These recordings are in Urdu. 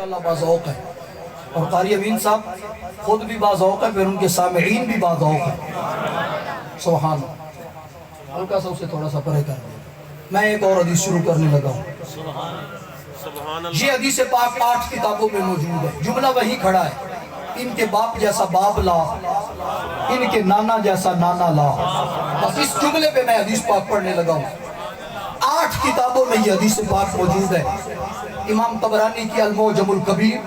ماشاءاللہ باذوق ہے، اور قاری امین صاحب خود بھی باذوق ہے، پھر ان کے سامعین بھی باذوق ہے۔ سبحان اللہ، ہلکا سا اسے تھوڑا سا پرے کر دیں۔ میں ایک اور حدیث شروع کرنے لگا ہوں۔ یہ حدیث پاک 8 کتابوں میں موجود ہے، جملہ وہی کھڑا ہے، ان کے باپ جیسا باپ لا، ان کے نانا جیسا نانا لا۔ بس اس جملے پہ میں حدیث پاک پڑھنے لگا ہوں۔ 8 کتابوں میں یہ حدیث پاک موجود ہے۔ امام طبرانی کی المعجم الکبیر،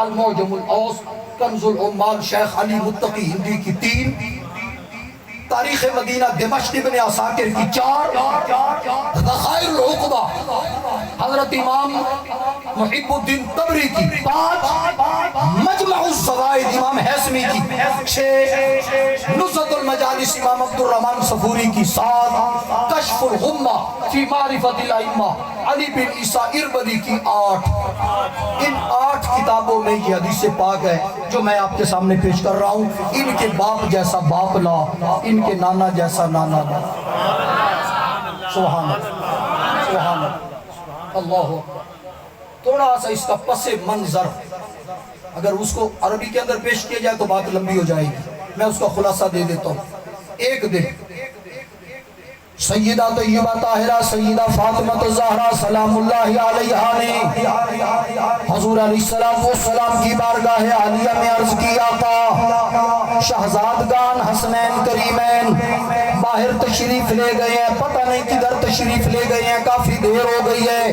المعجم الاوسط، کنز العمال شیخ علی متقی ہندی کی 3، تاریخ مدینہ دمشق ابن عساکر کی 4، ذخائر العقبہ حضرت امام محب الدین طبری کی 5، مجمع الزوائد امام حیثمی کی 6، نزہۃ المجالس امام عبد الرحمن صفوری کی 7، کشف الغمہ فی معرفت الائمہ علی بن عیسیٰ اربدی کی 8۔ ان 8 کتابوں میں یہ حدیث پاک ہے جو میں آپ کے سامنے پیش کر رہا ہوں۔ ان کے باپ جیسا باپ لا، ان کے نانا جیسا نانا لا۔ سبحان اللہ، سبحان اللہ، اللہ اکبر۔ تھوڑا سا اس کا پس منظر اگر اس کو عربی کے اندر پیش کیا جائے تو بات لمبی ہو جائے گی، میں اس کا خلاصہ دے دیتا ہوں۔ ایک دن سیدہ طیبہ طاہرہ سیدہ فاطمہ الزہرا سلام اللہ علیہا نے حضور علیہ السلام کی بارگاہ عالیہ میں عرض کی، آقا شہزادگان حسنین کریمین باہر تشریف لے گئے ہیں، پتہ نہیں کدھر تشریف لے گئے ہیں، کافی دیر ہو گئی ہے،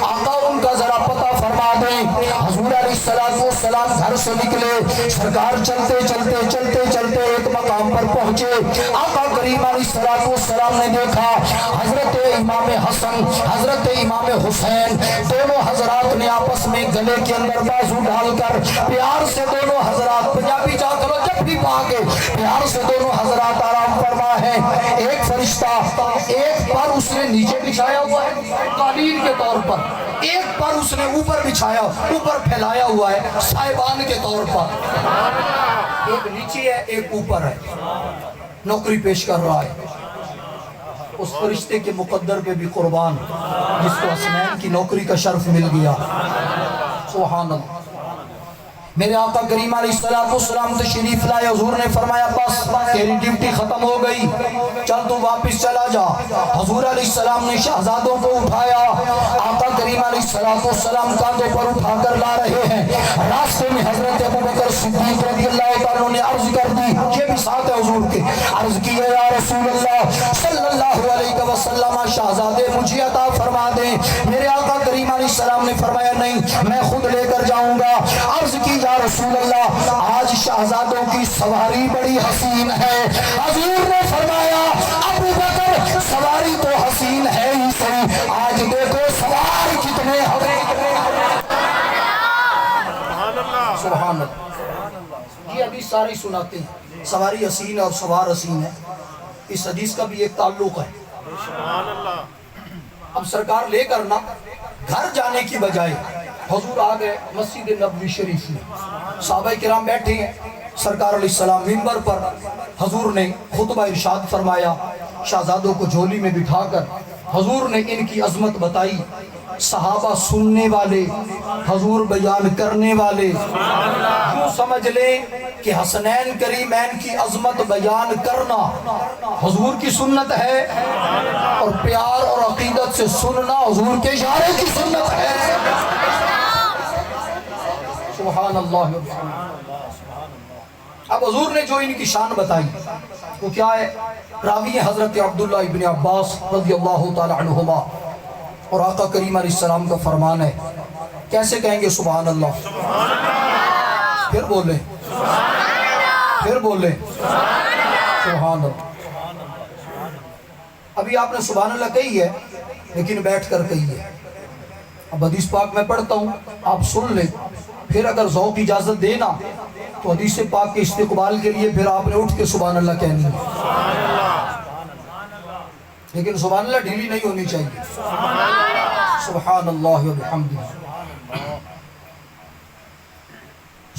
آقا ان کا ذرا پتہ فرما دیں۔ حضور علیہ السلام گھر سے نکلے، سرکار چلتے چلتے چلتے چلتے ایک مقام پر پہنچے۔ آقا کریم علیہ السلام نے دیکھا حضرت امام حسن حضرت امام حسین دونوں حضرات نے آپس میں گلے کے اندر بازو ڈال کر پیار سے دونوں حضرات، پنجابی چاہ کرو جب بھی پاکے، پیار سے دونوں حضرات آرام فرما ہے۔ ایک فرشتہ ایک پر اس نے نیچے بچھایا ہوا ہے قالین کے طور پر، ایک پر اس نے اوپر بچھایا، اوپر پھیلایا ہوا ہے سائبان کے طور پر، ایک نیچے ہے ایک اوپر ہے، نوکری پیش کر رہا ہے۔ اس فرشتے کے مقدر پہ بھی قربان جس کو حسنین کی نوکری کا شرف مل گیا۔ سبحان اللہ۔ میرے آقا کریم علیہ السلام تشریف لائے، حضور نے فرمایا بس تیری ڈیوٹی ختم ہو گئی، چل تو واپس چلا جا۔ حضور علیہ السلام نے شہزادوں کو اٹھایا، آقا کریم علیہ السلام کاندھوں پر اٹھا کر لا رہے ہیں۔ راستے میں حضرت ابوبکر صدیق رضی اللہ تعالیٰ نے عرض کر دی، یہ بھی ساتھ ہے حضور کے، عرض کی ہے یا رسول اللہ صلی اللہ علیہ وسلم شہزادے مجھے عطا فرما دیں۔ میرے آقا کریم علیہ السلام نے فرمایا نہیں، میں خود لے کر جاؤں گا۔ عرض کی یا رسول اللہ آج شہزادوں کی سواری بڑی حسین ہے۔ حضور نے فرمایا ابو بکر سواری تو حسین ہے ہی صحیح، آج دیکھو سوار کتنے ہیں۔ سبحان اللہ۔ یہ حدیث ساری سناتے ہیں، سواری حسین ہے اور سوار حسین ہے، اس حدیث کا بھی ایک تعلق ہے۔ اب سرکار لے کرنا گھر جانے کی بجائے حضور آ گئے مسجد نبوی شریف میں، صحابہ کرام بیٹھے ہیں، سرکار علیہ السلام منبر پر، حضور نے خطبہ ارشاد فرمایا، شہزادوں کو جھولی میں بٹھا کر حضور نے ان کی عظمت بتائی۔ صحابہ سننے والے، حضور بیان کرنے والے، یوں سمجھ لیں کہ حسنین کریمین کی عظمت بیان کرنا حضور کی سنت ہے، اور پیار اور عقیدت سے سننا حضور کے اشارے کی سنت ہے۔ سبحان اللہ۔ اب حضور نے جو ان کی شان بتائی وہ کیا ہے؟ راوی ہے حضرت عبداللہ ابن عباس رضی اللہ تعالی عنہما، اور آقا کریم علیہ السلام کا فرمان ہے، کیسے کہیں گے سبحان اللہ؟ پھر بولیں، پھر بولیں سبحان اللہ۔ ابھی آپ نے سبحان اللہ کہی ہے لیکن بیٹھ کر کہی ہے۔ اب حدیث پاک میں پڑھتا ہوں، آپ سن لیں، پھر اگر ذوق اجازت دینا تو حدیث پاک کے استقبال کے لیے پھر آپ نے اٹھ کے سبحان اللہ کہنی ہے، لیکن سبحان اللہ ڈھیلی نہیں ہونی چاہیے۔ سبحان اللہ و بحمدہ۔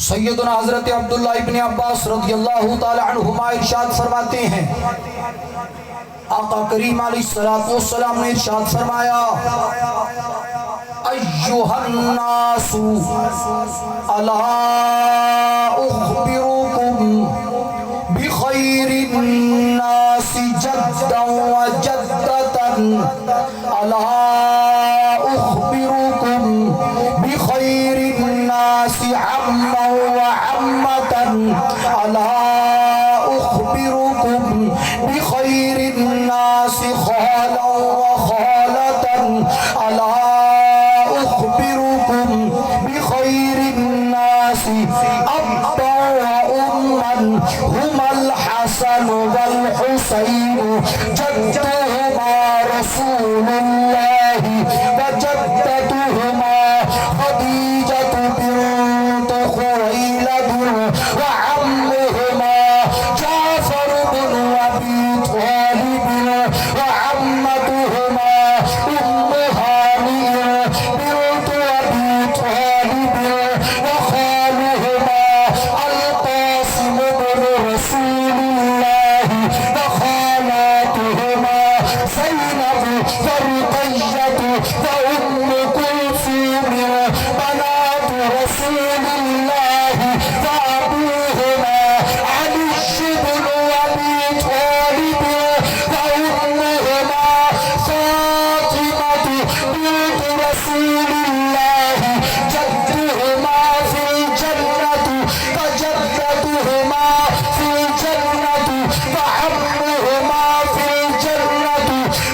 سیدنا حضرت عبداللہ ابن عباس رضی اللہ تعالی عنہما ارشاد فرماتے ہیں، آقا کریم علیہ السلام نے ارشاد فرمایا، ایھا الناس الا اخبرکم بخیر الناس جدا وجدتا الا اخبرکم بخیر الناس عما وعمتا الا اخبرکم بخیر الناس خالا وخالتا الا اخبرکم بخیر الناس ابا واما هما الحسن والحسین جدهما رسول اللہ وجدتهما خدیجة بنت خویلد وعمهما جعفر بن ابی طالب وعمتهما ام هانئ بنت ابی طالب وخالهما القاسم بن رسول اللہ وخالاتهما زینب ورقیة وام کلثوم بنات رسول اللہ وابوهما علی بن ابی طالب وامهما فاطمة بنت رسول اللہ جدهما في الجنة وجدتهما في الجنة وعمهما في الجنة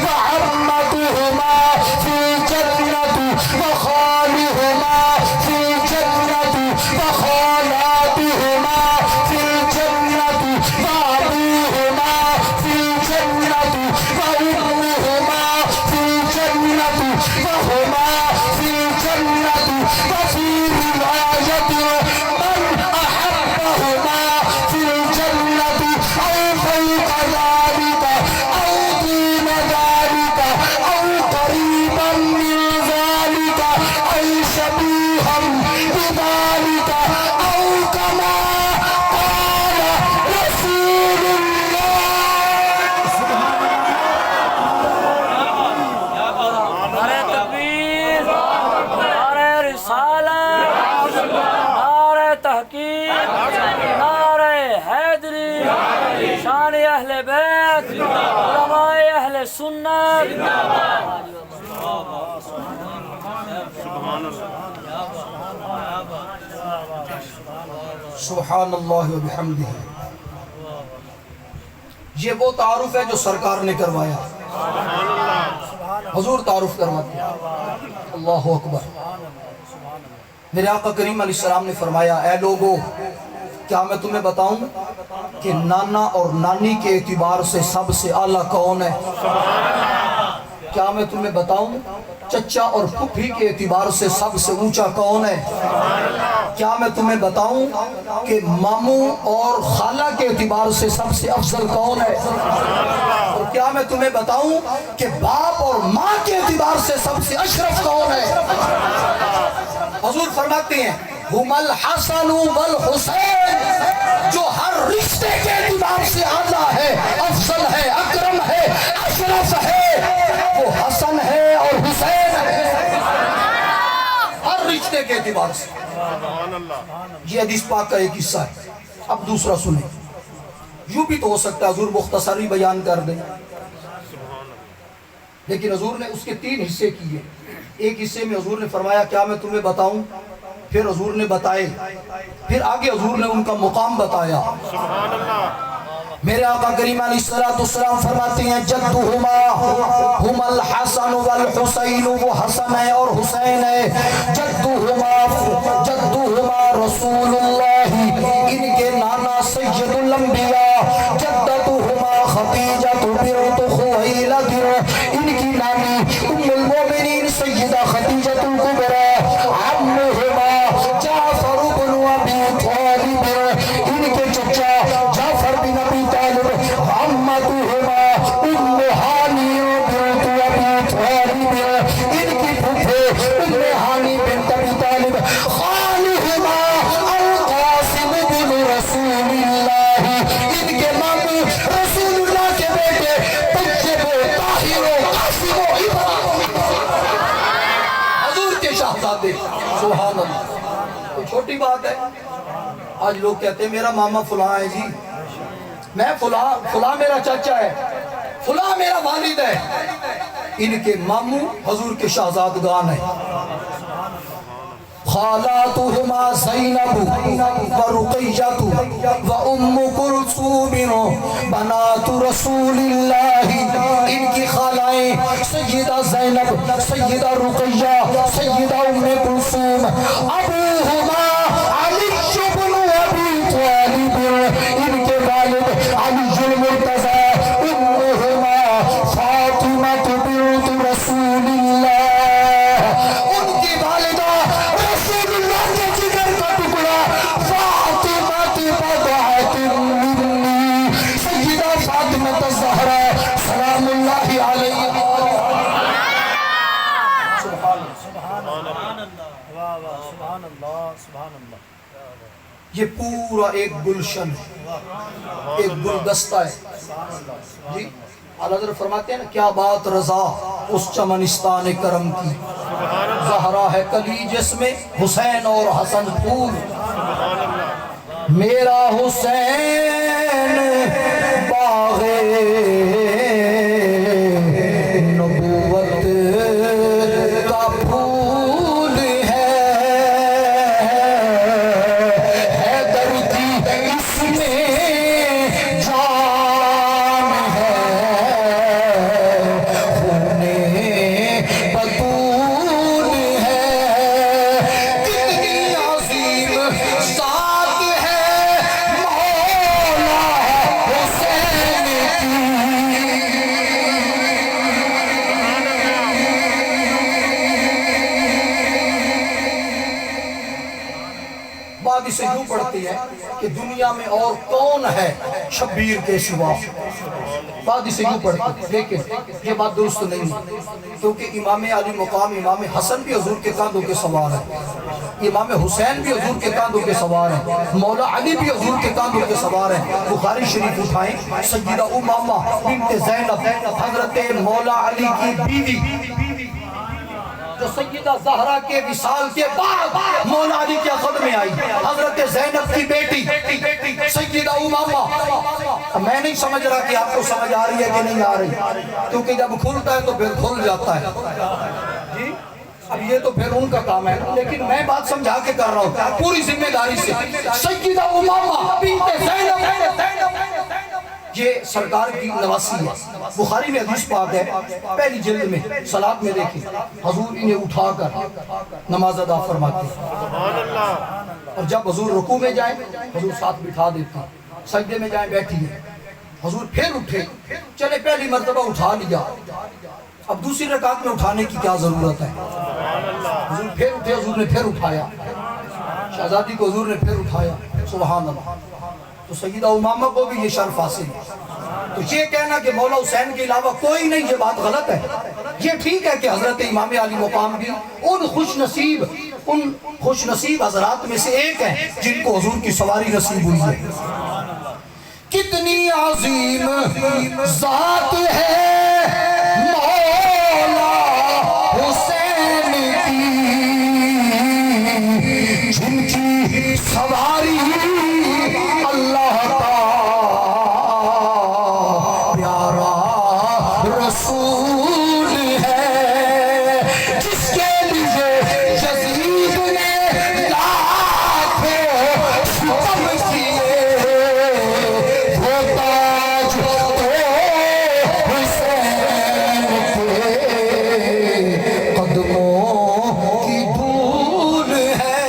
وعمتهما في الجنة وخالهما في الجنة وخالاتهما في الجنة وأبوهما في الجنة وأمهما في الجنة وهما في الجنة وفي رواية من أحبهما في الجنة أو فوق ذلك أو دون ذلك أو قريبا من ذلك أو شبيها بذلك أو كما قال رسول الله. نعرہ تکبیر، نعرہ رسالت، نعرہ تحقیق، نعرہ حیدری، شان اہل بیت، علماء اہل سنت. سبحان اللہ و بحمدہ. یہ وہ تعارف ہے جو سرکار نے کروایا. حضور تعارف کرواتے ہیں. اللہ اکبر. میرے آقا کریم علیہ السلام نے فرمایا اے لوگو کیا میں تمہیں بتاؤں کہ نانا اور نانی کے اعتبار سے سب سے اعلیٰ کون ہے؟ کیا میں تمہیں بتاؤں چچا اور پھپھی کے اعتبار سے سب سے اونچا کون ہے؟ کیا میں تمہیں بتاؤں کہ ماموں اور خالہ کے اعتبار سے سب سے افضل کون ہے؟ اور کیا میں تمہیں بتاؤں کہ باپ اور ماں کے اعتبار سے سب سے اشرف کون ہے؟ حضور فرماتے ہیں ہم الحسن والحسین، جو ہر رشتے کے اعتبار سے اعلیٰ ہے، افضل ہے، اکرم ہے، اشرف ہے، وہ حسن ہے اور حسین ہے، ہر رشتے کے اعتبار سے. یہ حدیث پاک کا ایک حصہ ہے. اب دوسرا سنیں. یوں بھی تو ہو سکتا ہے حضور مختصری بیان کر دیں، لیکن حضور نے اس کے 3 حصے کیے. ایک حصے میں حضور نے فرمایا کیا میں تمہیں بتاؤں، پھر حضور نے بتائے، پھر آگے حضور نے ان کا مقام بتایا. میرے آقا کریم علیہ السلام فرماتے ہیں جدہما ہم الحسن والحسین، وہ حسن ہے اور حسین ہے. جدہما رسول اللہ، ان کے نانا سید الانبیاء. جدتہما خدیجہ بنت خویلد، ان کی نانی ام المومنین سیدہ خدیجہ الکبریٰ. عمہما جعفر بن ابی طالب، ان کے چچا جعفر بن ابی طالب. عمتہما ام ہانی بنت ابی طالب، ان کی پھپھی ام ہانی بنت ابی طالب. کوئی چھوٹی بات ہے؟ آج لوگ کہتے ہیں میرا ماما فلاں ہے جی، میں فلاں میرا چاچا ہے، فلاں میرا والد ہے. ان کے ماموں حضور کے شہزادگان ہیں. خالاتہما زینب ورقیۃ وام کلثوم بنات رسول اللہ. ان کی خالائیں سیدہ زینب، سیدہ رقیہ، سیدہ ام کلثوم. ابوہما علی بن ابی طالب، ان کے والد علی المرتضی. امہما فاطمہ بنت رسول اللہ، ان کی والدہ رسول اللہ کے جگر کا ٹکڑا فاطمہ بضعۃ منی، سیدہ فاطمہ الزہرا سلام اللہ علیہا. یہ پورا ایک گلشن ہے، ایک گلدستہ ہے جی. اعلیٰ حضرت فرماتے ہیں نا کیا بات رضا اس چمنستان کرم کی، زہرا ہے کلی جس میں حسین اور حسن پھول. میرا حسین باغ نبوت کا پھول ہے، حیدر کی اس میں جان ہے، خون بطول ہے. کتنی عظیم ذات ہے مولا حسین کی. بات اسے یوں پڑھتی ہے کہ دنیا میں اور کون ہے شبیر کے سوا. بات اسے یوں پڑھتی ہے لیکن یہ بات درست نہیں ہے، کیونکہ امام علی مقام امام حسن بھی حضور کے کاندھوں کے سوار ہے، امام حسین بھی حضور کے کاندھوں کے سوار ہیں، مولا علی بھی حضور کے کاندھوں کے سوار ہیں. بخاری شریف اٹھائیں سیدہ امامہ بنت زینب حضرت مولا علی کی بیوی، جو سیدہ زہرا کے وصال کے بعد مولا علی کے خود میں آئی، حضرت زینب کی بیٹی سیدہ امامہ. میں نہیں سمجھ رہا کہ آپ کو سمجھ آ رہی ہے کہ نہیں آ رہی، کیونکہ جب کھلتا ہے تو پھر کھل جاتا ہے جی. اب یہ تو پھر ان کا کام ہے، لیکن میں بات سمجھا کے کر رہا ہوں پوری ذمہ داری سے. سیدہ امامہ بنت زینب یہ سرکار کی نواسی ہے. بخاری میں حدیث پاک ہے پہلی جلد میں صلاۃ میں دیکھیں حضور انہیں اٹھا کر نماز ادا فرماتے ہیں، اور جب حضور رکوع میں جائیں حضور ساتھ بٹھا دیتے ہیں، سجدے میں جائیں بیٹھیے، حضور پھر اٹھے، چلے پہلی مرتبہ اٹھا لیا، اب دوسری رکعت میں اٹھانے کی کیا ضرورت ہے. حضور پھر اٹھے، حضور نے پھر اٹھایا، شہزادی کو حضور نے پھر اٹھایا. سبحان اللہ. تو سیدہ امامہ کو بھی یہ شرف حاصل ہے. تو یہ کہنا کہ مولا حسین کے علاوہ کوئی نہیں، یہ بات غلط ہے. یہ ٹھیک ہے کہ حضرت امام علی مقام بھی ان خوش نصیب حضرات میں سے ایک ہیں جن کو حضور کی سواری نصیب ہوئی ہے. کتنی عظیم ذات ہے مولا حسین کی، جن کی سواری اللہ کا پیارا رسول ہے، جس کے لیے یزید نے لاکھوں ستم کیے، وہ تاج تو حسین کے قدموں کی دھول ہے.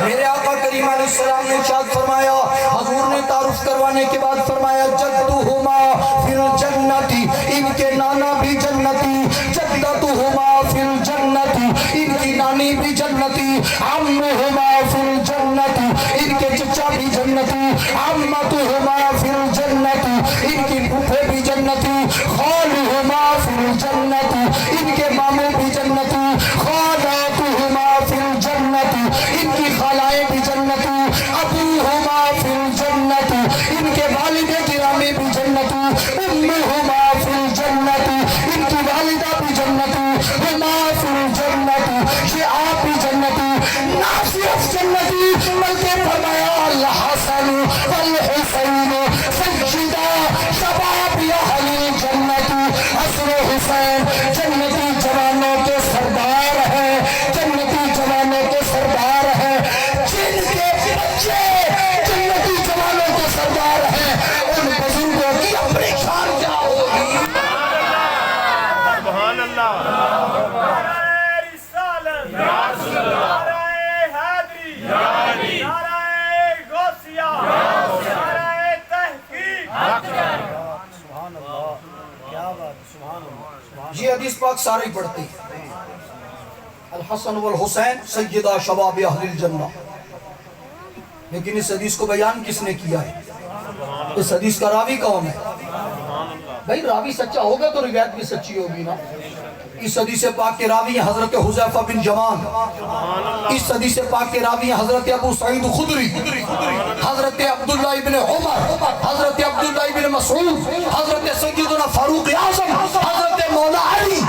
میرے آقا کریم علیہ السلام نے ارشاد فرمایا، حضور نے تعارف کروانے کے بعد فرمایا جدہما فی الجنت، ان کے نانا بھی جنتی، جدتہما فی الجنت، ان کی نانی بھی جنتی، عمہما فی الجنت، ان کے چچا بھی جنتی، عمتہما فی الجنت، ان کی پھوپھے بھی جنتی، خالہما فی الجنت، ان کے ماموں بھی جنتی، خالاتہما فی الجنت، ان کی خالائیں بھی جنتی، ابوہما فی الجنت، ان کے والد گرامی بھی جنتی، امہما فی الجنت، ان کی والدہ بھی جنتی، ہما فی الجنت، یہ آپ بھی نہ صرف جنتی بلکہ فرمایا الحسن والحسین سیدا شباب اہل جنت، حسن و حسین جنتی جوانوں کے سردار ہیں، جنتی جوانوں کے سردار ہیں، جن کے بچے جنتی جوانوں کے سردار ہیں، ان بزرگوں کی اپنی شان کیا ہوگی؟ سبحان اللہ، یہ حدیث پاک سارے ہی پڑھتے ہیں، الحسن والحسین سیدہ شباب اہل الجنہ، لیکن اس حدیث کو بیان کس نے کیا ہے؟ اس حدیث کا راوی کون ہے؟ بھائی راوی سچا ہوگا تو روایت بھی سچی ہوگی نا۔ اس حدیث پاک کے راوی ہیں حضرت حذیفہ بن یمان، اس حدیث پاک کے راوی ہیں حضرت ابو سعید خدری، حضرت عبداللہ ابن عمر، حضرت عبداللہ ابن مسعود، حضرت سیدنا فاروق اعظم، حضرت مولا علی،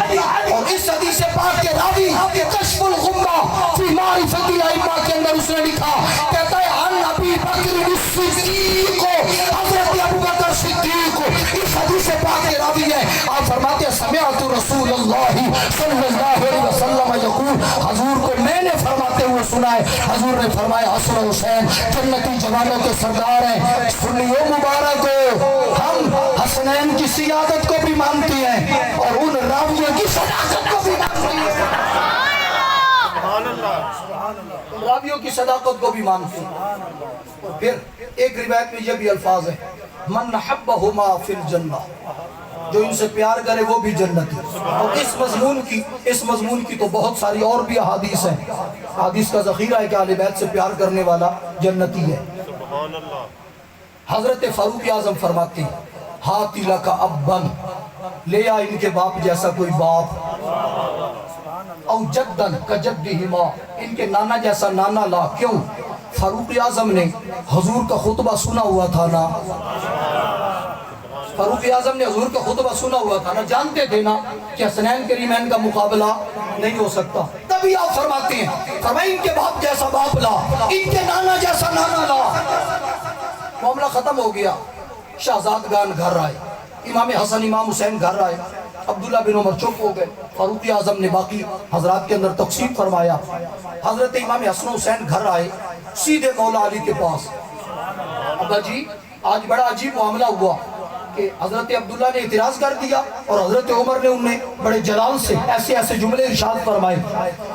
اور اس حدیث پاک کے راوی کشف الغمہ فی معرفت الائمہ کے اندر اس نے لکھا، کہتا ہے عن ابی بکر الصدیق، حضرت ابو بکر صدیق اس حدیث پاک کے راوی ہے۔ آپ فرماتے ہیں سمعت رسول اللہ صلی اللہ علیہ وسلم یقول، حضور کو میں نے فرماتے ہوئے سنا ہے، حضور نے فرمایا حسن و حسین جنتی جوانوں کے سردار ہیں۔ سنیو مبارک ہو، ہم حسنین کی سیادت کو بھی مانتے ہیں اور ان راویوں کی صداقت کو بھی مانتے ہیں، سبحان اللہ، راویوں کی صداقت کو بھی مانتے ہیں۔ اور پھر ایک روایت میں یہ بھی الفاظ ہے، من حبہما فی الجنہ، جو ان سے پیار کرے وہ بھی جنتی۔ اور اس مضمون کی تو بہت ساری اور بھی احادیث ہیں، احادیث کا ذخیرہ ہے کہ اہل بیت سے پیار کرنے والا جنتی ہے۔ سبحان اللہ، حضرت فاروق اعظم فرماتے ہیں ہاتھی لکا ابن، لے آ ان کے باپ جیسا کوئی باپ، او جدن کا جدہما، ان کے نانا جیسا نانا لا۔ کیوں؟ فاروق اعظم نے حضور کا خطبہ سنا ہوا تھا نا، فاروق اعظم نے حضور کا خطبہ سنا ہوا تھا نا، جانتے تھے نا کہ حسنین کریمین کا مقابلہ نہیں ہو سکتا، تبھی آپ فرماتے ہیں فرمائیں ان کے باپ جیسا باپ لا، ان کے نانا جیسا نانا لا۔ معاملہ ختم ہو گیا، شہزادگان گھر آئے، امام حسن امام حسین گھر آئے، عبداللہ بن عمر چپ ہو گئے، فاروق اعظم نے باقی حضرات کے اندر تقسیم فرمایا۔ حضرت امام حسن حسین گھر آئے، سیدھے مولا علی کے پاس، ابا جی آج بڑا عجیب معاملہ ہوا کہ حضرت عبداللہ نے اعتراض کر دیا اور حضرت عمر نے انہیں بڑے جلال سے ایسے ایسے جملے ارشاد فرمائے۔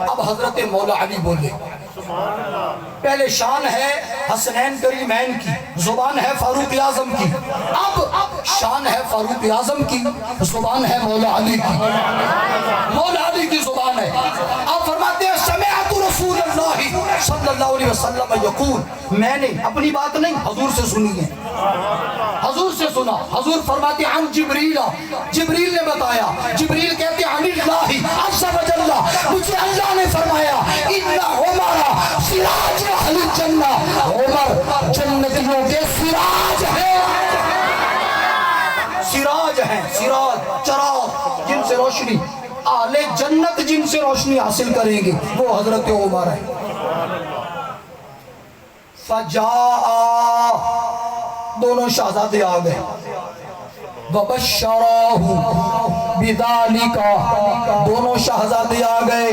اب حضرت مولا علی بولے، پہلے شان ہے حسنین کریمین کی، زبان ہے فاروق اعظم کی، اب شان ہے فاروق اعظم کی، زبان ہے مولا علی کی، مولا علی کی زبان ہے۔ اب فرماتے ہیں سمعت رسول اللہ صلی اللہ علیہ وسلم یقول، میں نے اپنی بات نہیں حضور سے سنی ہے، حضور سے سنا۔ حضور فرماتے عن جبریل، جبریل نے بتایا، جبریل کہتے عن اللہ عز و جل، مجھے اللہ نے فرمایا ان عمر سراج اہل الجنہ، عمر جنتیوں کے سراج ہیں، سراج ہیں، سراج چراغ جن سے روشنی، اہل جنت جن سے روشنی حاصل کریں گے وہ حضرت عمر ہے۔ فجاء، دونوں شہزادے آ گئے، وبشراہ بذالک، دونوں شہزادے آ گئے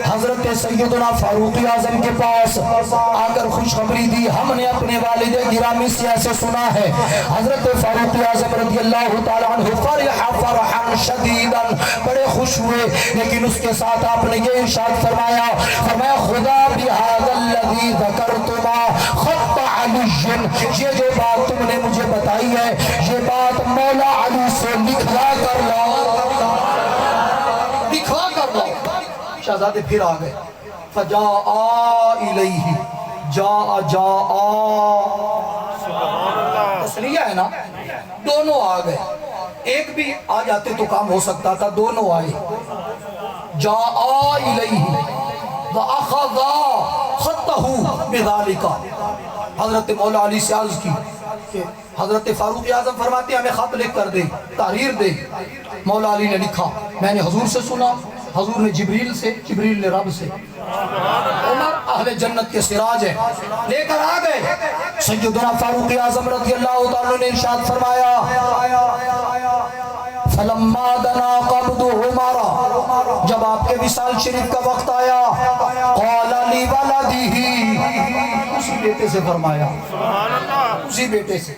حضرت سیدنا فاروق اعظم کے پاس، آ کر خوشخبری دی، ہم نے اپنے والد گرامی سے ایسے سنا ہے۔ حضرت فاروق اعظم رضی اللہ تعالیٰ عنہ فرح فرحا شدیدا، بڑے خوش ہوئے، لیکن اس کے ساتھ آپ نے یہ ارشاد فرمایا، فرمایا خدا بہذا الذی ذکرتما خط علی، یہ جو بات تم نے مجھے بتائی ہے یہ بات مولا علی سے لکھوا کر لاؤ، لکھوا کر لاؤ۔ شہزادے پھر آ گئے، فجاء الیہ، جاء جاء، تسلیہ ہے نا، دونوں آ گئے، ایک بھی آ جاتے تو کام ہو سکتا تھا، دونوں آئے، جاء الیہ وَأَخَذَا خَطَّهُ بِذَالِكَ، حضرت مولا علی سے عرض کی کہ حضرت فاروق اعظم فرماتے ہیں ہمیں خط لکھ کر دے، تحریر دے۔ مولا علی نے لکھا، میں نے حضور سے سنا، حضور نے جبریل سے، جبریل نے رب سے۔ عمر اہل اہل جنت کے سراج ہیں، لے کر آ گئے۔ سیدنا فاروق اعظم رضی اللہ تعالیٰ نے ارشاد فرمایا فلما دنا قبضہ عمر، جب آپ کے وصال شریف کا وقت آیا، قال لی ولدہ، اسی بیٹے سے فرمایا، اسی بیٹے سے۔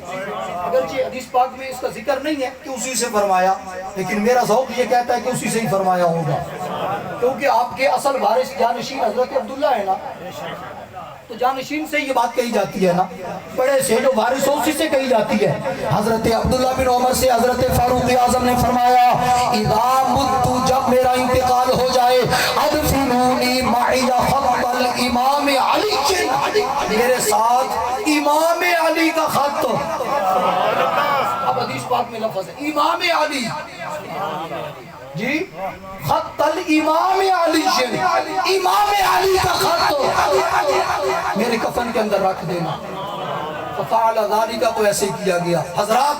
اگرچہ حدیث پاک میں اس کا ذکر نہیں ہے کہ اسی سے فرمایا، لیکن میرا ذوق یہ کہتا ہے کہ اسی سے ہی فرمایا ہوگا، کیونکہ آپ کے اصل وارث جانشین حضرت عبداللہ ہے نا، تو جانشین سے یہ بات کہی جاتی ہے نا، بڑے سے جو وارث ہو اسی سے کہی جاتی ہے۔ حضرت عبداللہ بن عمر سے حضرت فاروق اعظم نے فرمایا اذا مت، جب میرا انتقال ہو جائے، ادفنونی معی خط الامام علی، میرے ساتھ امام علی کا خط۔ اب حدیث پاک میں لفظ ہے امام علی، جی خط الامام علی، امام علی کا خط میرے کفن کے اندر رکھ دینا۔ ففعل ذالک، کو ایسے کیا گیا۔ حضرات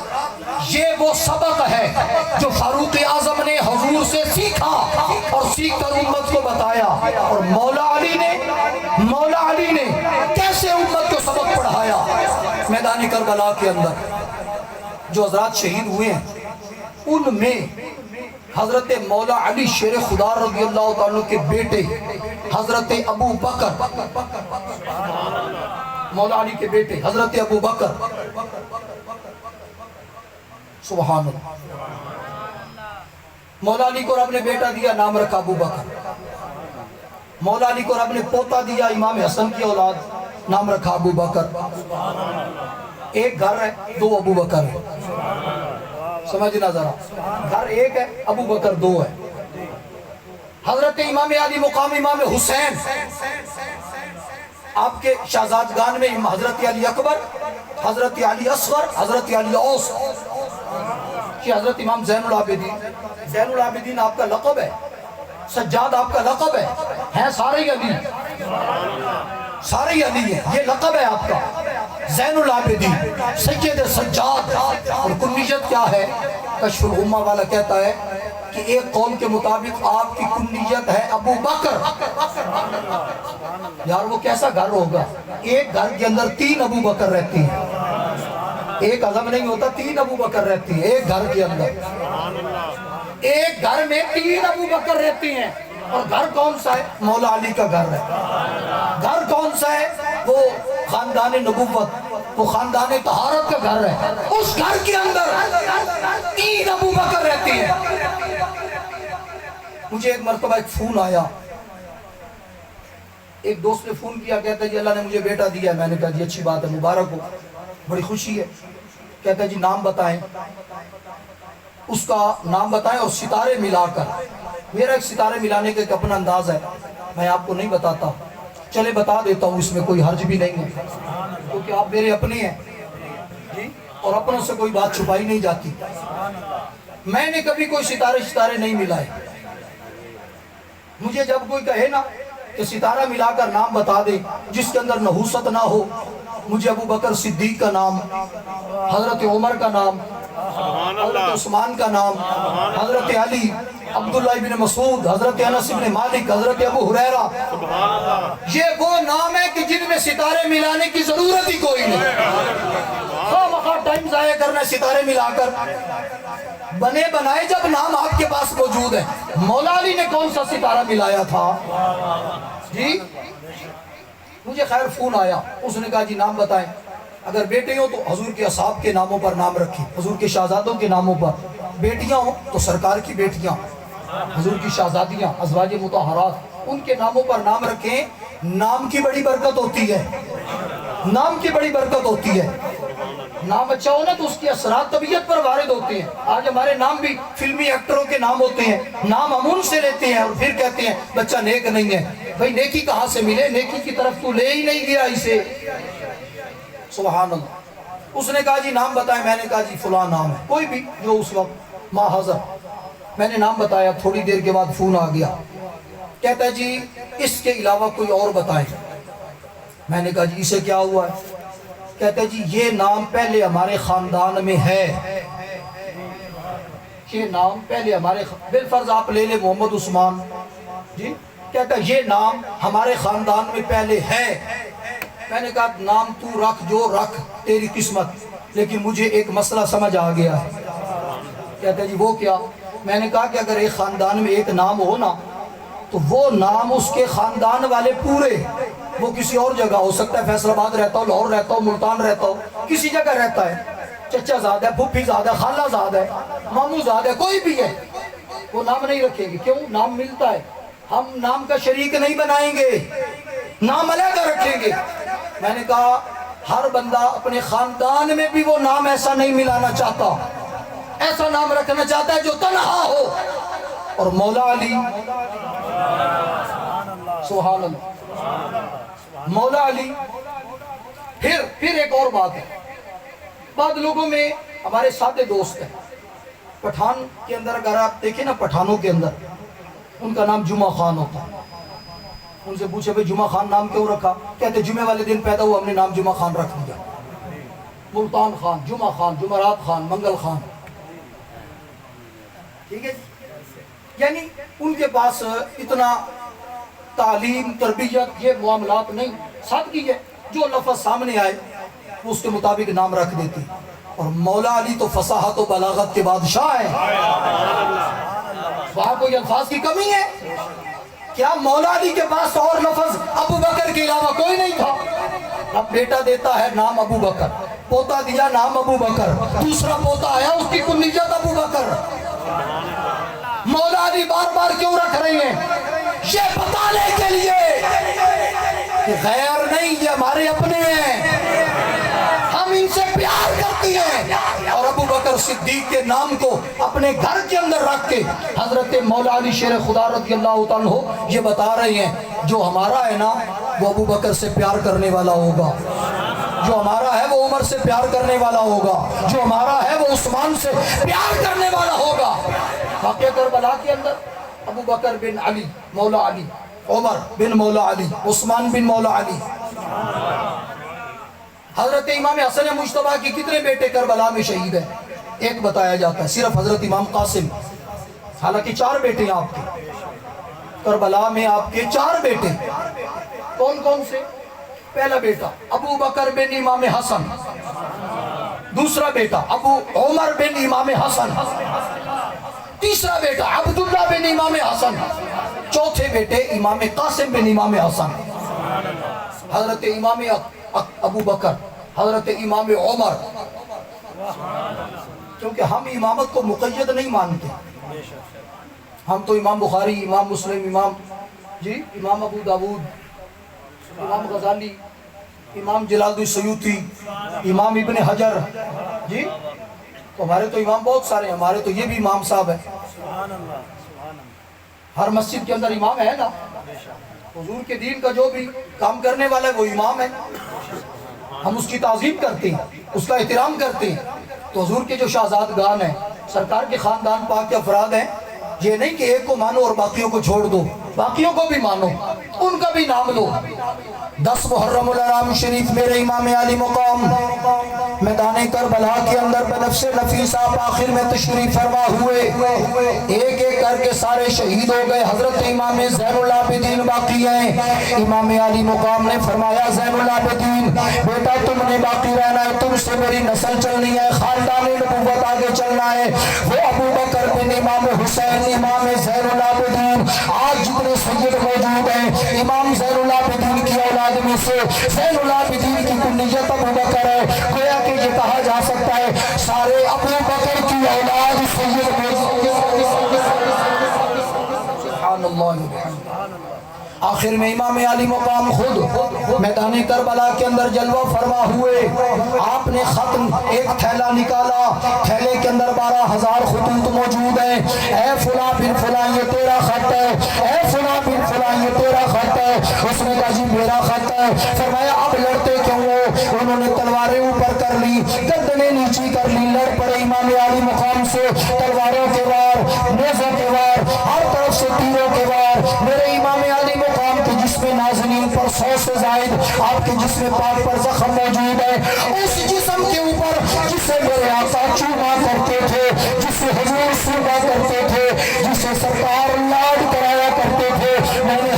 یہ وہ سبق ہے جو فاروق اعظم نے حضور سے سیکھا اور سیکھ کر امت کو بتایا، اور مولا علی نے کیسے امت کو سبق پڑھایا۔ میدان کربلا کے اندر جو حضرات شہید ہوئے ہیں ان میں حضرت مولا علی شیر خدا رضی اللہ تعالیٰ کے بیٹے حضرت ابو بکر، مولا علی کے بیٹے حضرت ابو بکر، سبحان اللہ، مولا علی کو رب نے بیٹا دیا، نام رکھا ابو بکر۔ مولا علی کو رب نے پوتا دیا، امام حسن کی اولاد، نام رکھا ابو بکر۔ ایک گھر ہے، دو ابو بکر ہے، سمجھنا ذرا، گھر ایک ہے، ابو بکر دو ہے۔ حضرت امام علی مقام امام حسین، آپ کے شہزادگان میں حضرت علی اکبر، حضرت علی اصغر، حضرت علی اوس، کہ حضرت امام زین العابدین، زین العابدین آپ کا لقب ہے، سجاد آپ کا لقب ہے، ہیں سارے علی، سارے علی ہیں، یہ لقب ہے آپ کا زین العابدین، سید سجاد۔ اور کنیت کیا ہے؟ کشف الغمہ والا کہتا ہے کہ ایک قول کے مطابق آپ کی کنیت ہے ابو بکر۔ یار وہ کیسا گھر ہوگا، ایک گھر کے اندر تین ابو بکر رہتی ہیں، ایک عظم نہیں ہوتا، تین ابو بکر رہتی ہیں ایک گھر کے اندر، ایک گھر میں تین ابو بکر رہتی ہیں۔ اور گھر کون سا ہے؟ مولا علی کا گھر ہے۔ گھر کون سا ہے؟ وہ خاندان نبوت، وہ خاندان طہارت کا گھر ہے، اس گھر کے اندر تین ابو بکر رہتی ہیں۔ مجھے ایک مرتبہ ایک فون آیا، ایک دوست نے فون کیا، کہتا ہے جی اللہ نے مجھے بیٹا دیا ہے۔ میں نے کہا جی اچھی بات ہے، مبارک ہو، بڑی خوشی ہے۔ کہتا ہے جی نام بتائیں، اس کا نام بتائیں اور ستارے ملا کر۔ میرا ایک ستارے ملانے کا ایک اپنا انداز ہے، میں آپ کو نہیں بتاتا، چلے بتا دیتا ہوں، اس میں کوئی حرج بھی نہیں ہے، کیونکہ آپ میرے اپنے ہیں جی، اور اپنوں سے کوئی بات چھپائی نہیں جاتی۔ میں نے کبھی کوئی ستارے نہیں ملائے۔ مجھے جب کوئی کہے نا کہ ستارہ ملا کر نام بتا دے جس کے اندر نحوست نہ ہو، مجھے ابو بکر صدیق کا نام، حضرت عمر کا نام، حضرت عثمان کا نام، حضرت علی، عبداللہ ابن مسعود، حضرت انس ابن مالک، حضرت ابو ہریرہ، یہ وہ نام ہے کہ جن میں ستارے ملانے کی ضرورت ہی کوئی نہیں۔ خواہ ٹائم ضائع کرنا ستارے ملا کر، بنے بنائے جب نام آپ کے پاس موجود ہے۔ مولا علی نے کون سا ستارہ ملایا تھا جی؟ مجھے خیر فون آیا، اس نے کہا جی نام بتائیں، اگر بیٹے ہوں تو حضور کے اصحاب کے ناموں پر نام رکھیں، حضور کے شہزادوں کے ناموں پر، بیٹیاں ہوں تو سرکار کی بیٹیاں، حضور کی شہزادیاں، ازواج مطہرات، ان کے ناموں پر نام رکھیں۔ نام کی بڑی برکت ہوتی ہے، نام کی بڑی برکت ہوتی ہے۔ نام اچھا ہو نا تو اس کی اثرات طبیعت پر وارد ہوتے ہیں۔ آج ہمارے نام بھی فلمی ایکٹروں کے نام ہوتے ہیں، نام ہم ان سے لیتے ہیں اور پھر کہتے ہیں بچہ نیک نہیں ہے۔ بھئی نیکی کہاں سے ملے؟ نیکی کی طرف تو لے ہی نہیں گیا اسے۔ سبحان اللہ۔ اس نے کہا جی نام بتائیں، میں نے کہا جی فلاں نام ہے، کوئی بھی جو اس وقت ما حضر۔ میں نے نام بتایا، تھوڑی دیر کے بعد فون آ گیا، کہتا ہے جی اس کے علاوہ کوئی اور بتائیں۔ میں نے کہا جی اسے کیا ہوا ہے؟ کہتا ہے جی یہ نام پہلے ہمارے خاندان میں ہے، یہ نام پہلے ہمارے بالفرض آپ لے لیں محمد عثمان جی، کہتا یہ نام ہمارے خاندان میں پہلے ہے. میں نے کہا نام تو رکھ جو رکھ تیری قسمت، لیکن مجھے ایک مسئلہ سمجھ آ گیا ہے. کہتا جی وہ کیا؟ میں نے کہا کہ اگر ایک خاندان میں ایک نام ہو نا تو وہ نام اس کے خاندان والے پورے، وہ کسی اور جگہ ہو سکتا ہے، فیصل آباد رہتا ہو، لاہور رہتا ہو، ملتان رہتا ہو، کسی جگہ رہتا ہے، چچا زاد ہے، پھپھی زاد ہے، خالہ زاد ہے، ماموں زاد ہے، کوئی بھی ہے، وہ نام نہیں رکھے گی. کیوں؟ نام ملتا ہے. ہم نام کا شریک نہیں بنائیں گے، نام علیحدہ رکھیں گے. میں نے کہا ہر بندہ اپنے خاندان میں بھی وہ نام ایسا نہیں ملانا چاہتا، ایسا نام رکھنا چاہتا ہے جو تنہا ہو. اور مولا علی، سبحان اللہ، مولا علی. پھر ایک اور بات ہے. بعض لوگوں میں ہمارے ساتھ دوست ہیں پٹھان کے اندر، اگر آپ دیکھیں نا پٹھانوں کے اندر ان کا نام جمعہ خان ہوتا ہے. ان سے پوچھے بھئی جمعہ خان نام کیوں رکھا؟ کہتے جمعے والے دن پیدا ہوا، ہم نے نام جمعہ خان رکھ دیا. ملتان خان، جمعہ خان، جمعرات خان، منگل خان. ٹھیک ہے، یعنی ان کے پاس اتنا تعلیم، تربیت، یہ معاملات نہیں. سادگی ہے، جو لفظ سامنے آئے اس کے مطابق نام رکھ دیتی. اور مولا علی تو فصاحت و بلاغت کے بادشاہ ہیں. وہاں کوئی الفاظ کی کمی ہے کیا؟ مولا علی کے پاس اور لفظ ابو بکر کے علاوہ کوئی نہیں تھا. اب بیٹا دیتا ہے نام ابو بکر، پوتا دیا نام ابو بکر، دوسرا پوتا آیا اس کی کنیت ابو بکر. مولا علی بار بار کیوں رکھ رہی ہیں؟ یہ بتانے کے لیے کہ غیر نہیں، یہ ہمارے اپنے ہیں، ہم ان سے پیار کرتی ہیں. اور ابو بکر صدیق کے نام کو اپنے گھر کے اندر رکھ کے حضرت مولا علی شیر خدا رضی اللہ تعالیٰ عنہ یہ بتا رہے ہیں جو ہمارا ہے نا وہ ابو بکر سے پیار کرنے والا ہوگا، جو ہمارا ہے وہ عمر سے پیار کرنے والا ہوگا، جو ہمارا ہے وہ عثمان سے پیار کرنے والا ہوگا. واقعہ کربلا کے اندر ابو بکر بن علی مولا علی، عمر بن مولا علی، عثمان بن مولا علی. حضرت امام حسن مجتبیٰ کی کتنے بیٹے کربلا میں شہید ہیں؟ ایک بتایا جاتا ہے، صرف حضرت امام قاسم. حالانکہ 4 بیٹے ہیں آپ کے، کربلا میں آپ کے 4 بیٹے. کون کون سے؟ پہلا بیٹا ابو بکر بن امام حسن، دوسرا بیٹا ابو عمر بن امام حسن، تیسرا بیٹا عبداللہ بن امام حسن، چوتھے بیٹے امام قاسم بن امام حسن. حضرت امام ابو بکر، حضرت امام عمر. کیونکہ ہم امامت کو مقید نہیں مانتے، ہم تو امام بخاری، امام مسلم، امام ابو داود، امام غزالی، امام جلال الدین سیوطی، امام ابن حجر، تو ہمارے تو امام بہت سارے ہیں. ہمارے تو یہ بھی امام صاحب ہیں. ہر مسجد کے اندر امام ہے نا. حضور کے دین کا جو بھی کام کرنے والا ہے وہ امام ہے. ہم اس کی تعظیم کرتے ہیں، اس کا احترام کرتے ہیں. تو حضور کے جو شہزادگان ہیں، سرکار کے خاندان پاک کے افراد ہیں، یہ نہیں کہ ایک کو مانو اور باقیوں کو چھوڑ دو، باقیوں کو بھی مانو، ان کا بھی نام لو. 10 محرم الحرام شریف میرے امام علی مقام میدان کربلا کے اندر بنفس نفیس آپ آخر میں تشریف فرما ہوئے. ایک ایک کر کے سارے شہید ہو گئے. حضرت امام زین العابدین باقی ہیں. امام علی مقام نے فرمایا زین العابدین بیٹا تم نے باقی رہنا ہے، تم سے میری نسل چلنی ہے، خاندان نبوت آگے چلنا ہے. وہ ابو بکر بن امام حسین، امام زین العابدین، آج جتنے سید موجود ہیں امام زین العابدین کی اولاد میں سے زین العابدین کی کنیت ابو بکر ہے. گویا کہ یہ کہا جا سکتا ہے سارے ابو بکر کی اولاد سید سبحان اللہ. آخر میں امام علی مقام خود میدان کربلا کے اندر جلوہ فرما ہوئے. آپ نے ختم ایک تھیلا نکالا، تھیلے کے اندر 12,000 خطوط موجود ہیں. اے فلاں بن فلاں یہ تیرا خط ہے، اے فلاں بن فلاں یہ تیرا خط ہے. اس نے کہا جی میرا خط ہے. فرمایا اب لڑتے کیوں ہو؟ انہوں نے تلواریں اوپر کر لی، گردنیں نیچی کر لی، لڑ پڑے امام علی مقام سے. تلواروں کے وار، نیزوں کے وار، ہر طرف سے تیروں کے وار. میرے امام علی مقام کے جسم نازنین پر 100 سے زائد آپ کے جسم پاک پر زخم موجود ہے. اس جسم کے اوپر جسے میرے آقا چوما کرتے تھے، جسے حضور سوما کرتے تھے، جسے سرکار لاڈ کرایا کرتے تھے، میں نے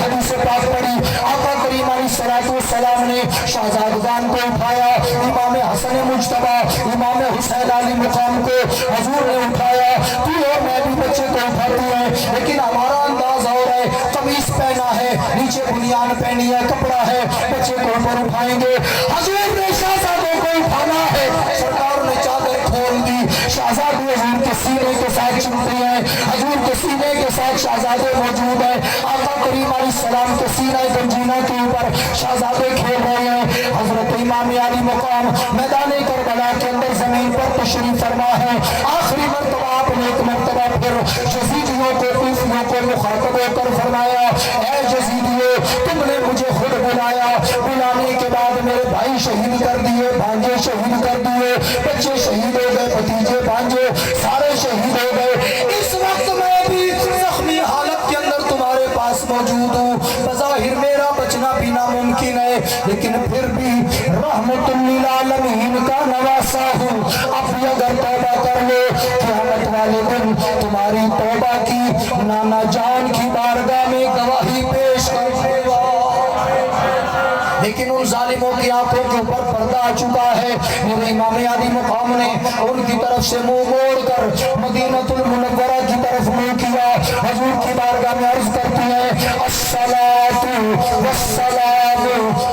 کفن پہنی ہے، کپڑا ہے، بچے کو اوپر اٹھائیں گے، حضور نے شہزادوں کو اٹھانا ہے، سرکار نے چادر کھول دی، شہزادے حضور کے سینے کے ساتھ چمتے ہیں، حضور کے سینے کے ساتھ شہزادے موجود ہیں، آقا کریم علیہ السلام کے سینہ گنجینہ کے اوپر شہزادے کھیل رہے ہیں۔ حضرت امام علی مقام میدان کربلا کے اندر زمین پر تشریف فرما ہے، آخری مرتبہ آپ نے ایک مرتبہ پھر یزیدیوں کو کوفیوں کو مخاطب ہو کر فرمایا، اے یزیدیوں تم نے مجھے خود بلایا، بلانے کے بعد میرے بھائی شہید کر دیے، بھانجے شہید کر دیے، بچے شہید ہو گئے، بھتیجے بھانجے سارے شہید ہو گئے، اس وقت میں بھی زخمی حالت کے اندر تمہارے پاس موجود ہوں، بظاہر میرا بچنا بھی ناممکن ہے، لیکن پھر بھی رحمت للعالمین کا نواسا ہوں، اب بھی اگر توبہ کر لو قیامت والے دن تمہاری توبہ کی نانا جان کی بارگاہ میں گواہی پیش کروں گا۔ لیکن ان ظالموں کی آنکھوں کے اوپر پردہ آ چکا ہے، میرے امام علی مقام نے ان کی طرف سے منہ موڑ کر مدینہ المنورہ کی طرف منہ کیا، حضور کی بارگاہ میں عرض کرتی ہیں الصلاۃ والسلام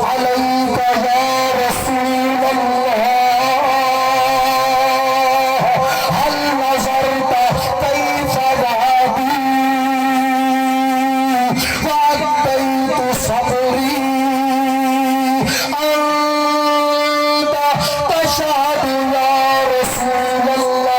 علیک یا رسول اللہ، هل نظرت كيف وعدي وأديت صبري أنت تشهد يا رسول الله۔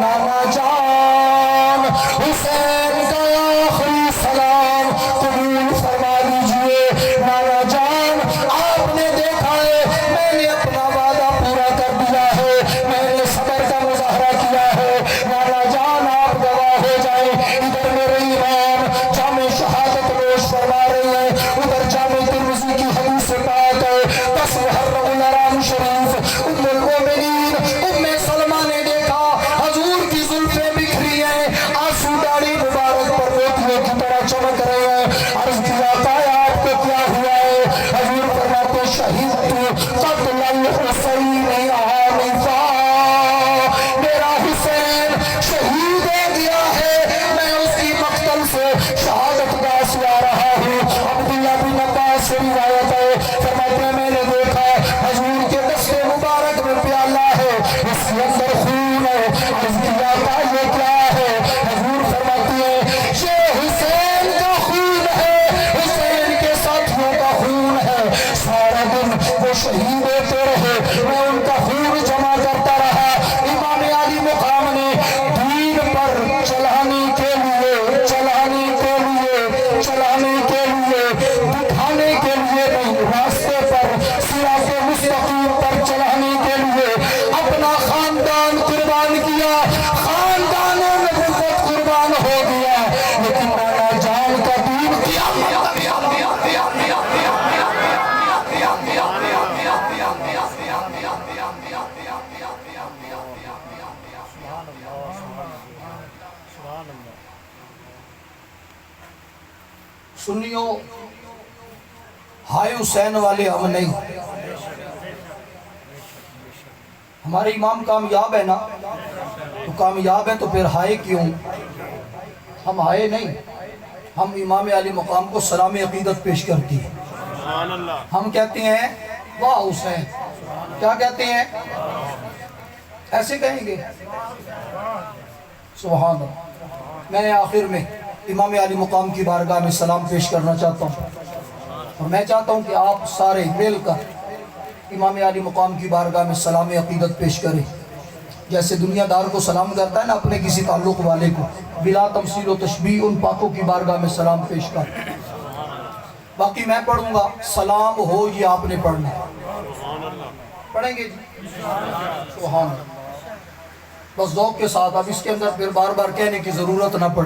نانا جان حسین کا آخری سلام قبول فرما لیجئے۔ نانا جان آپ نے دیکھا ہے میں نے اپنا وعدہ پورا کر دیا ہے، میں نے صبر کا مظاہرہ کیا ہے، نانا جان آپ گواہ ہو جائیں۔ ادھر میرے امام جامع شہادت نوش فرما رہے ہیں، ادھر جامع ترمذی کی حدیث پاک ہے، 10 محرم الحرام شریف ام المؤمنین ام سلمہ نے دیکھا حضور کی زلفیں بکھری ہیں، آنسو داڑھی مبارک پر موتیوں کی طرح چمک رہے ہیں، عرض کیا تایا آپ کو کیا ہوا ہے؟ حضور فرماتے شہیدت قتل الحسین آنفا، میرا حسین شہید ہو گیا ہے، میں اس کی مقتل سے شہادت گاہ سے آ رہا ہوں۔ عبداللہ بن عباس سے روایت ہے، فرماتے ہیں میں نے دیکھا حضور کے دست مبارک میں پیالہ ہے، اس کے اندر خون ہے، عرض کیا تھا یہ کیا ہے؟ حضور فرماتے ہیں یہ حسین کا خون ہے، حسین کے ساتھیوں کا خون ہے، سارا دن وہ شہید ہوتے رہے، میں ان کا خون جمع کرتا رہا۔ امام علی مقام نے دین پر چلانے کے لیے دکھانے کے لیے نہیں، راستے پر صراط مستقیم پر چلانے کے لیے اپنا خاندان قربان کیا، خاندان نبوت قربان ہو گیا، لیکن نانا جان کا دین سنیو ہائے حسین والے ہم نہیں، ہمارے امام کامیاب ہے نا، تو کامیاب ہے تو پھر ہائے کیوں؟ ہم ہائے نہیں، ہم امام علی مقام کو سلام عقیدت پیش کرتی ہیں، سبحان اللہ، ہم کہتے ہیں واہ حسین، کیا کہتے ہیں؟ ایسے کہیں گے سبحان اللہ۔ میں آخر میں امام علی مقام کی بارگاہ میں سلام پیش کرنا چاہتا ہوں، اور میں چاہتا ہوں کہ آپ سارے مل کر امام علی مقام کی بارگاہ میں سلام عقیدت پیش کریں، جیسے دنیا دار کو سلام کرتا ہے نا اپنے کسی تعلق والے کو، بلا تمثیل و تشبیہ ان پاکوں کی بارگاہ میں سلام پیش کر۔ باقی میں پڑھوں گا، سلام ہو یہ آپ نے پڑھنا ہے، پڑھیں گے جی سبحان اللہ، بس ذوق کے ساتھ، اب اس کے اندر پھر بار بار کہنے کی ضرورت نہ پڑے۔